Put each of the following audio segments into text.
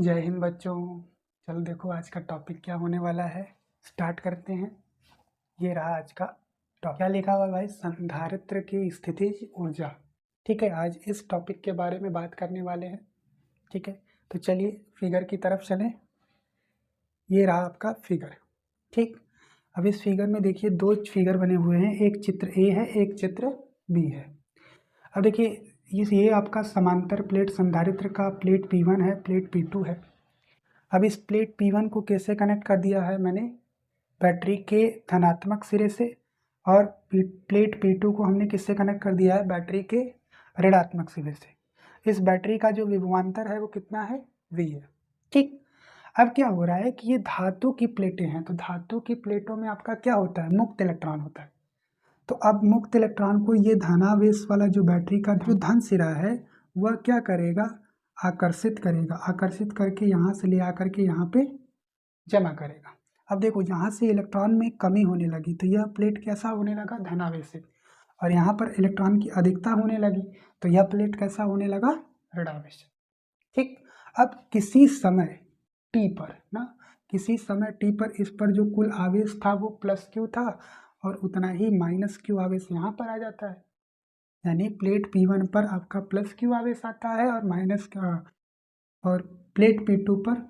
जय हिंद बच्चों। चलो देखो आज का टॉपिक क्या होने वाला है, स्टार्ट करते हैं। ये रहा आज का टॉपिक। क्या लिखा हुआ भाई? संधारित्र की स्थितिज ऊर्जा। ठीक है, आज इस टॉपिक के बारे में बात करने वाले हैं। ठीक है, तो चलिए फिगर की तरफ चलें। ये रहा आपका फिगर। ठीक, अब इस फिगर में देखिए दो फिगर बने हुए हैं, एक चित्र ए है, एक चित्र बी है। अब देखिए ये आपका समांतर प्लेट संधारित्र का प्लेट P1 है, प्लेट P2 है। अब इस प्लेट P1 को कैसे कनेक्ट कर दिया है मैंने? बैटरी के धनात्मक सिरे से, और प्लेट P2 को हमने किससे कनेक्ट कर दिया है? बैटरी के ऋणात्मक सिरे से। इस बैटरी का जो विभवांतर है वो कितना है? V है। ठीक, अब क्या हो रहा है कि ये धातु की प्लेटें हैं, तो धातु की प्लेटों में आपका क्या होता है? मुक्त इलेक्ट्रॉन होता है। तो अब मुक्त इलेक्ट्रॉन को ये धनावेश वाला जो बैटरी का जो धन सिरा है वह क्या करेगा? आकर्षित करेगा। आकर्षित करके यहाँ से ले आकर के यहाँ पे जमा करेगा। अब देखो यहाँ से इलेक्ट्रॉन में कमी होने लगी तो यह प्लेट कैसा होने लगा? धनावेशित। और यहाँ पर इलेक्ट्रॉन की अधिकता होने लगी तो यह प्लेट कैसा होने लगा? ऋणावेशित। ठीक, अब किसी समय टी पर किसी समय टी पर इस पर जो कुल आवेश था वो +Q था, और उतना ही -Q आवेश यहाँ पर आ जाता है। यानी प्लेट P1 पर आपका +Q आवेश आता है और प्लेट P2 पर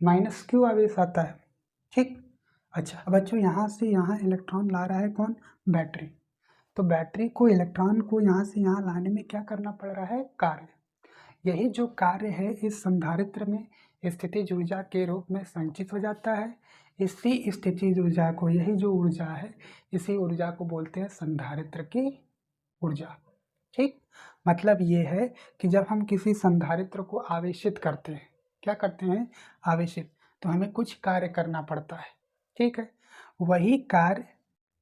-Q आवेश आता है। ठीक, अच्छा बच्चों यहाँ से यहाँ इलेक्ट्रॉन ला रहा है कौन? बैटरी। तो बैटरी को इलेक्ट्रॉन को यहाँ से यहाँ लाने में क्या करना पड़ रहा है? कार्य। यही जो कार्य है इस संधारित्र में स्थितिज ऊर्जा के रूप में संचित हो जाता है। इसी स्थितिज ऊर्जा को, यही जो ऊर्जा है, इसी ऊर्जा को बोलते हैं संधारित्र की ऊर्जा। ठीक, मतलब ये है कि जब हम किसी संधारित्र को आवेशित करते हैं, क्या करते हैं? आवेशित, तो हमें कुछ कार्य करना पड़ता है। ठीक है, वही कार्य,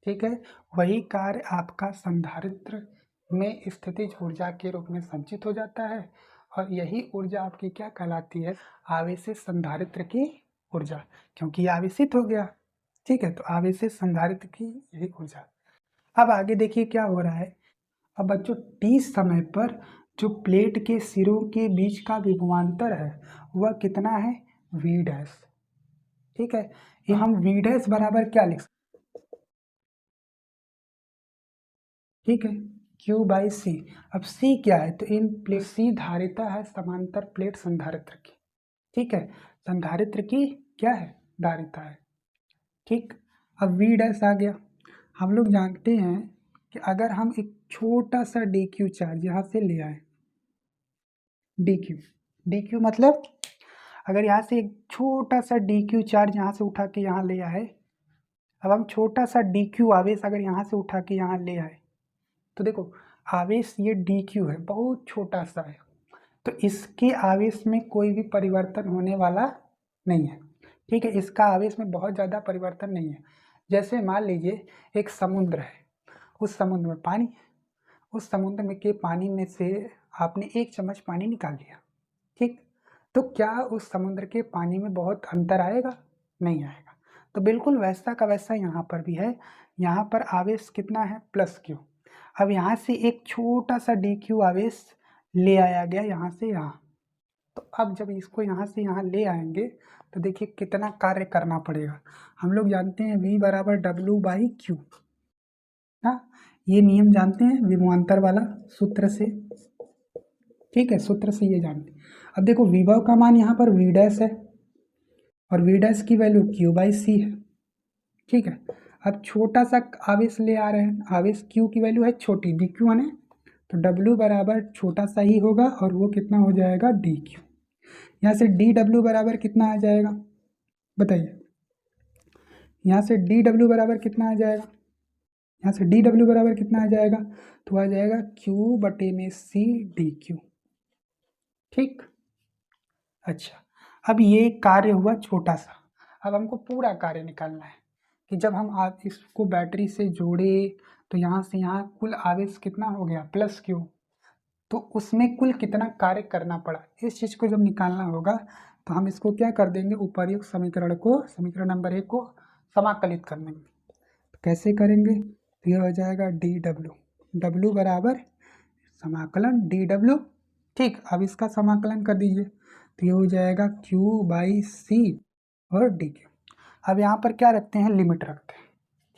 ठीक है, वही कार्य आपका संधारित्र में स्थितिज ऊर्जा के रूप में संचित हो जाता है, और यही ऊर्जा आपकी क्या कहलाती है? आवेशित संधारित्र की ऊर्जा, क्योंकि ये आवेशित हो गया। ठीक है, तो आवेशित संधारित्र की यही ऊर्जा। अब आगे देखिए क्या हो रहा है। अब बच्चों T समय पर जो प्लेट के सिरों के बीच का विभवांतर है वह कितना है? V'। ठीक है, ये हम V' बराबर क्या लिख सकते? ठीक है, Q/C। अब C क्या है? तो इन प्लेट C धारिता है समांतर प्लेट संधारित्र की। ठीक है, संधारित्र की क्या है? धारिता है। ठीक, अब V' आ गया। हम लोग जानते हैं कि अगर हम एक छोटा सा dq चार्ज यहाँ से ले आए, dq मतलब अगर यहाँ से एक छोटा सा dq चार्ज यहाँ से उठा के यहाँ ले आए, अब हम छोटा सा dq आवेश अगर यहाँ से उठा के यहाँ ले आए, तो देखो आवेश ये dq है, बहुत छोटा सा है, तो इसके आवेश में कोई भी परिवर्तन होने वाला नहीं है। ठीक है, इसका आवेश में बहुत ज़्यादा परिवर्तन नहीं है। जैसे मान लीजिए एक समुद्र है, उस समुद्र में पानी, उस समुद्र में के पानी में से आपने 1 चम्मच पानी निकाल लिया। ठीक, तो क्या उस समुद्र के पानी में बहुत अंतर आएगा? नहीं आएगा। तो बिल्कुल वैसा का वैसा यहाँ पर भी है। यहाँ पर आवेश कितना है? +Q। अब यहाँ से एक छोटा सा dq आवेश ले आया गया यहाँ से यहाँ, तो अब जब इसको यहाँ से यहाँ ले आएंगे तो देखिए कितना कार्य करना पड़ेगा। हम लोग जानते हैं V = W/Q। ये नियम जानते हैं विभवांतर वाला सूत्र से। ठीक है, सूत्र से ये जानते हैं। अब देखो विभव का मान यहाँ पर V' है और V' की वैल्यू Q/C है। ठीक है, अब छोटा सा आवेश ले आ रहे हैं, आवेश Q की वैल्यू है छोटी, dq है, तो W बराबर छोटा सा ही होगा और वो कितना हो जाएगा? dq। यहाँ से dW बराबर कितना आ जाएगा? बताइए, यहाँ से dW बराबर कितना आ जाएगा? यहाँ से dW बराबर कितना आ जाएगा? तो आ जाएगा Q/C dq। ठीक, अच्छा अब ये कार्य हुआ छोटा सा। अब हमको पूरा कार्य निकालना है कि जब हम आप इसको बैटरी से जोड़े तो यहाँ से यहाँ कुल आवेश कितना हो गया? +Q। तो उसमें कुल कितना कार्य करना पड़ा, इस चीज़ को जब निकालना होगा तो हम इसको क्या कर देंगे? उपर्युक्त समीकरण को, समीकरण नंबर 1 को समाकलित कर देंगे। तो कैसे करेंगे? तो यह हो जाएगा W बराबर समाकलन dW। ठीक, अब इसका समाकलन कर दीजिए तो ये हो जाएगा Q/C और dq। अब यहाँ पर क्या रखते हैं, लिमिट रखते हैं।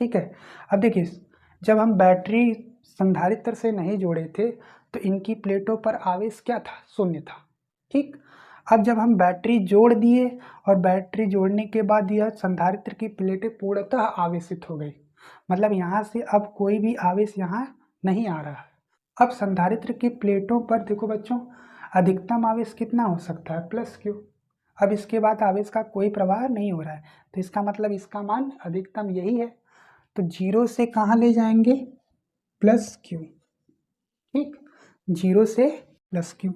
ठीक है, अब देखिए जब हम बैटरी संधारित्र से नहीं जोड़े थे तो इनकी प्लेटों पर आवेश क्या था, शून्य था। ठीक, अब जब हम बैटरी जोड़ दिए और बैटरी जोड़ने के बाद यह संधारित्र की प्लेटें पूर्णतः आवेशित हो गई, मतलब यहाँ से अब कोई भी आवेश यहाँ नहीं आ रहा है। अब संधारित्र की प्लेटों पर देखो बच्चों, अधिकतम आवेश कितना हो सकता है, +Q। अब इसके बाद आवेश का कोई प्रवाह नहीं हो रहा है, तो इसका मतलब इसका मान अधिकतम यही है। तो 0 से कहाँ ले जाएंगे, +Q। ठीक, 0 से +Q।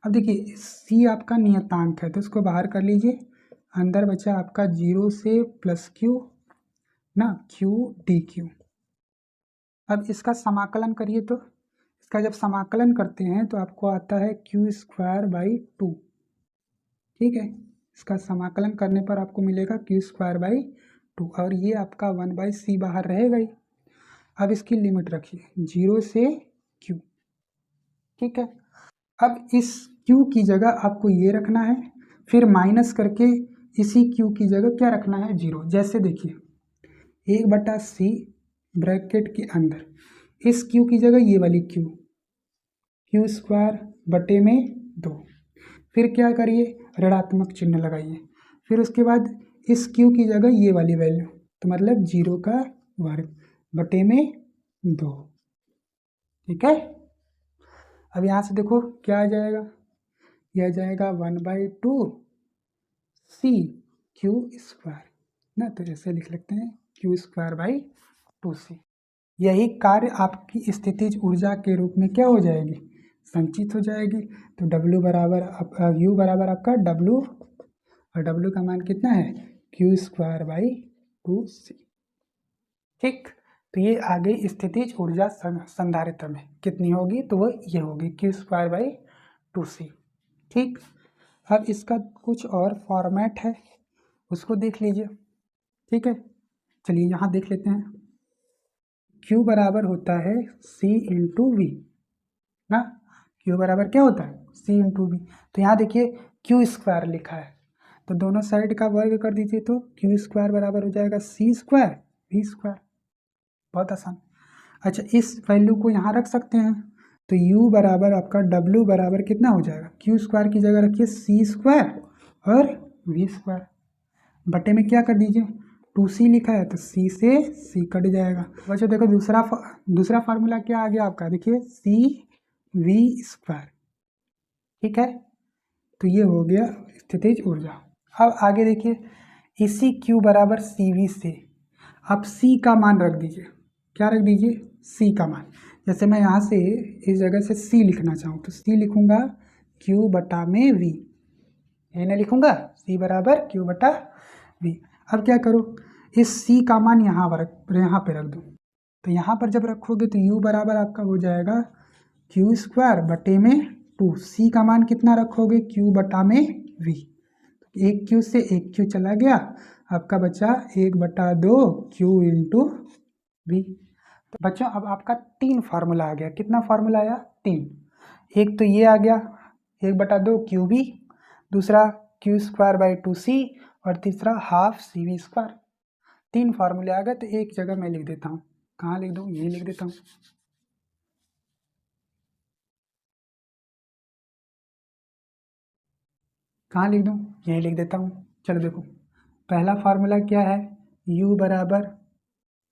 अब देखिए C आपका नियतांक है तो इसको बाहर कर लीजिए, अंदर बचा आपका 0 से +Q ना, Q dq। अब इसका समाकलन करिए, तो इसका जब समाकलन करते हैं तो आपको आता है Q²/2। ठीक है, इसका समाकलन करने पर आपको मिलेगा Q²/2 और ये आपका 1/C बाहर रहेगा ही। अब इसकी लिमिट रखिए 0 से Q। ठीक है, अब इस Q की जगह आपको ये रखना है, फिर माइनस करके इसी Q की जगह क्या रखना है, 0। जैसे देखिए 1/C ब्रैकेट के अंदर इस Q की जगह ये वाली Q²/2। फिर क्या करिए, ऋणात्मक चिन्ह लगाइए, फिर उसके बाद इस Q की जगह ये वाली वैल्यू, तो मतलब 0² 2। ठीक है, अब यहाँ से देखो क्या आ जाएगा, यह आ जाएगा 1/2C² ना, तो ऐसे लिख लेते हैं Q²/2C। यही कार्य आपकी स्थितिज ऊर्जा के रूप में क्या हो जाएगी, संचित हो जाएगी। तो W बराबर U बराबर आपका W, और W का मान कितना है, Q²/2C। ठीक, तो ये आ गई स्थितिज ऊर्जा संधारित्र में कितनी होगी, तो वो ये होगी Q²/2C। ठीक, अब इसका कुछ और फॉर्मेट है, उसको देख लीजिए। ठीक है, चलिए यहाँ देख लेते हैं। Q बराबर होता है C × V ना, Q बराबर क्या होता है, C × V। तो यहाँ देखिए Q² लिखा है, तो दोनों साइड का वर्ग कर दीजिए, तो Q² बराबर हो जाएगा C² V²। बहुत आसान। अच्छा, इस वैल्यू को यहाँ रख सकते हैं, तो U बराबर आपका W बराबर कितना हो जाएगा, Q² की जगह रखिए C² और V², बटे में क्या कर दीजिए 2C लिखा है, तो C से C कट जाएगा। बच्चों देखो दूसरा फार्मूला क्या आ गया आपका, देखिए CV²। ठीक है, तो ये हो गया स्थितिज ऊर्जा। अब आगे देखिए, इसी Q बराबर CV से आप C का मान रख दीजिए, क्या रख दीजिए, C का मान। जैसे मैं यहाँ से इस जगह से C लिखना चाहूँ तो C लिखूँगा Q/V, ये नहीं लिखूँगा C बराबर Q/V। अब क्या करो, इस C का मान यहाँ पे रख दो, तो यहाँ पर जब रखोगे तो U बराबर आपका हो जाएगा Q²/2। C का मान कितना रखोगे, Q/V। एक Q से एक Q चला गया, आपका बचा 1/2 Q × V। तो बच्चों अब आपका 3 फार्मूला आ गया, कितना फार्मूला आया, 3। एक तो ये आ गया 1/2 QV, दूसरा Q²/2C और तीसरा 1/2 CV²। 3 फार्मूले आ गए, तो एक जगह मैं लिख देता हूँ, कहाँ लिख दूँ, यही लिख देता हूँ। कहाँ लिख दूँ, यही लिख देता हूँ। चलो देखो, पहला फार्मूला क्या है, U बराबर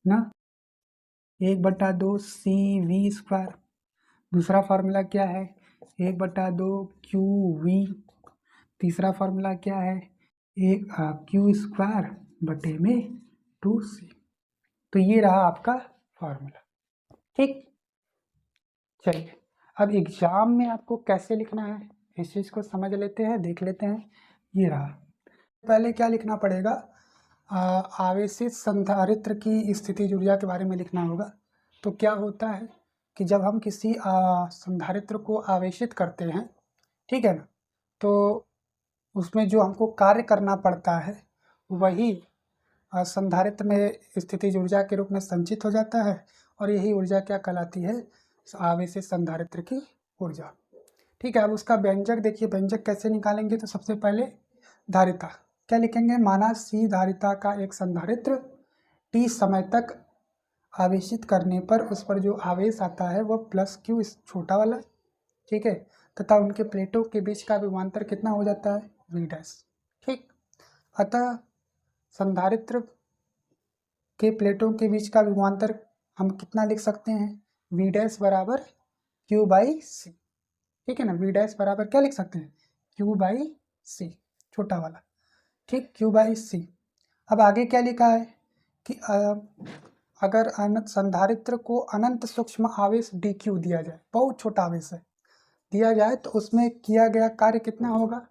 ना 1/2 CV²। दूसरा फार्मूला क्या है, 1/2 QV। तीसरा फार्मूला क्या है, Q²/2C। तो ये रहा आपका फार्मूला। ठीक, चलिए अब एग्जाम में आपको कैसे लिखना है इस चीज़ को समझ लेते हैं, देख लेते हैं। ये रहा, पहले क्या लिखना पड़ेगा, आवेशित संधारित्र की स्थितिज ऊर्जा के बारे में लिखना होगा। तो क्या होता है कि जब हम किसी संधारित्र को आवेशित करते हैं, ठीक है ना, तो उसमें जो हमको कार्य करना पड़ता है वही संधारित्र में स्थितिज ऊर्जा के रूप में संचित हो जाता है, और यही ऊर्जा क्या कहलाती है, आवेशित संधारित्र की ऊर्जा। ठीक है, अब उसका व्यंजक देखिए, व्यंजक कैसे निकालेंगे। तो सबसे पहले धारिता क्या लिखेंगे, माना सी धारिता का एक संधारित्र टी समय तक आवेशित करने पर उस पर जो आवेश आता है वह प्लस क्यू इस छोटा वाला, ठीक है, तथा उनके प्लेटों के बीच का विभवांतर कितना हो जाता है, वी डैश। ठीक, अतः संधारित्र के प्लेटों के बीच का विभवांतर हम कितना लिख सकते हैं, वी डैश बराबर क्यू बाई सी। ठीक है ना, वी डैश बराबर क्या लिख सकते हैं, क्यू बाई सी, छोटा वाला। ठीक, क्यू बाई सी। अब आगे क्या लिखा है कि अगर संधारित्र को अनंत सूक्ष्म आवेश डी क्यू दिया जाए, बहुत छोटा आवेश है, दिया जाए तो उसमें किया गया कार्य कितना होगा,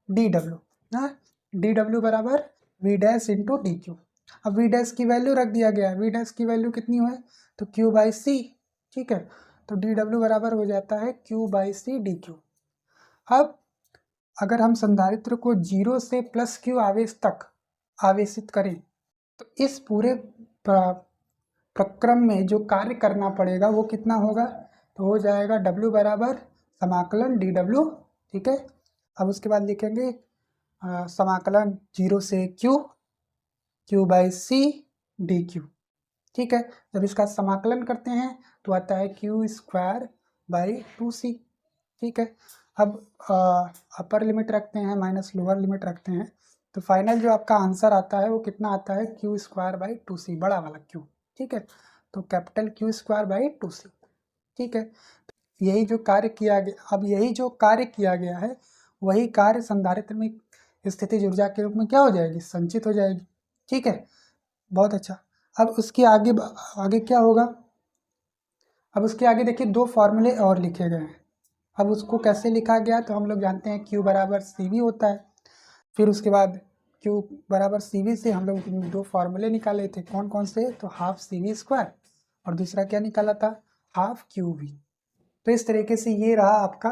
डी डब्ल्यू। हाँ, डी डब्ल्यू बराबर V dash into D Q. अब वी डैश की वैल्यू रख दिया गया है, वी डैश की वैल्यू कितनी है, तो क्यू बाई सी। ठीक है, तो डी डब्ल्यू बराबर हो जाता है Q by C D Q. अब अगर हम संधारित्र को 0 से प्लस क्यू आवेश तक आवेशित करें तो इस पूरे प्रक्रम में जो कार्य करना पड़ेगा वो कितना होगा, तो हो जाएगा W बराबर समाकलन डी डब्ल्यू। ठीक है, अब उसके बाद लिखेंगे समाकलन 0 से Q by C D Q. ठीक है, जब इसका समाकलन करते हैं तो आता है क्यू स्क्वायर बाई 2c। ठीक है, अब अपर लिमिट रखते हैं माइनस लोअर लिमिट रखते हैं, तो फाइनल जो आपका आंसर आता है वो कितना आता है, क्यू स्क्वायर बाई 2c, बड़ा वाला क्यू। ठीक है, तो capital Q square by 2c। ठीक है, यही जो कार्य किया गया, अब यही जो कार्य किया गया है वही कार्य संधारित्र में स्थितिज ऊर्जा के रूप में क्या हो जाएगी, संचित हो जाएगी। ठीक है, बहुत अच्छा। अब उसके आगे आगे क्या होगा, अब उसके आगे देखिए 2 फॉर्मूले और लिखे गए हैं। अब उसको कैसे लिखा गया, तो हम लोग जानते हैं Q बराबर CV होता है। फिर उसके बाद Q बराबर CV से हम लोग 2 फार्मूले निकाले थे, कौन कौन से, तो हाफ CV स्क्वायर और दूसरा क्या निकाला था, हाफ QV। तो इस तरीके से ये रहा आपका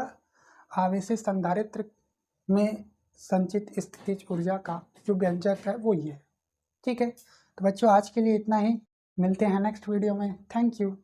आवेशित संधारित्र में संचित स्थितिज ऊर्जा का जो व्यंजक है वो ये है। ठीक है, तो बच्चों आज के लिए इतना ही, मिलते हैं नेक्स्ट वीडियो में। Thank you.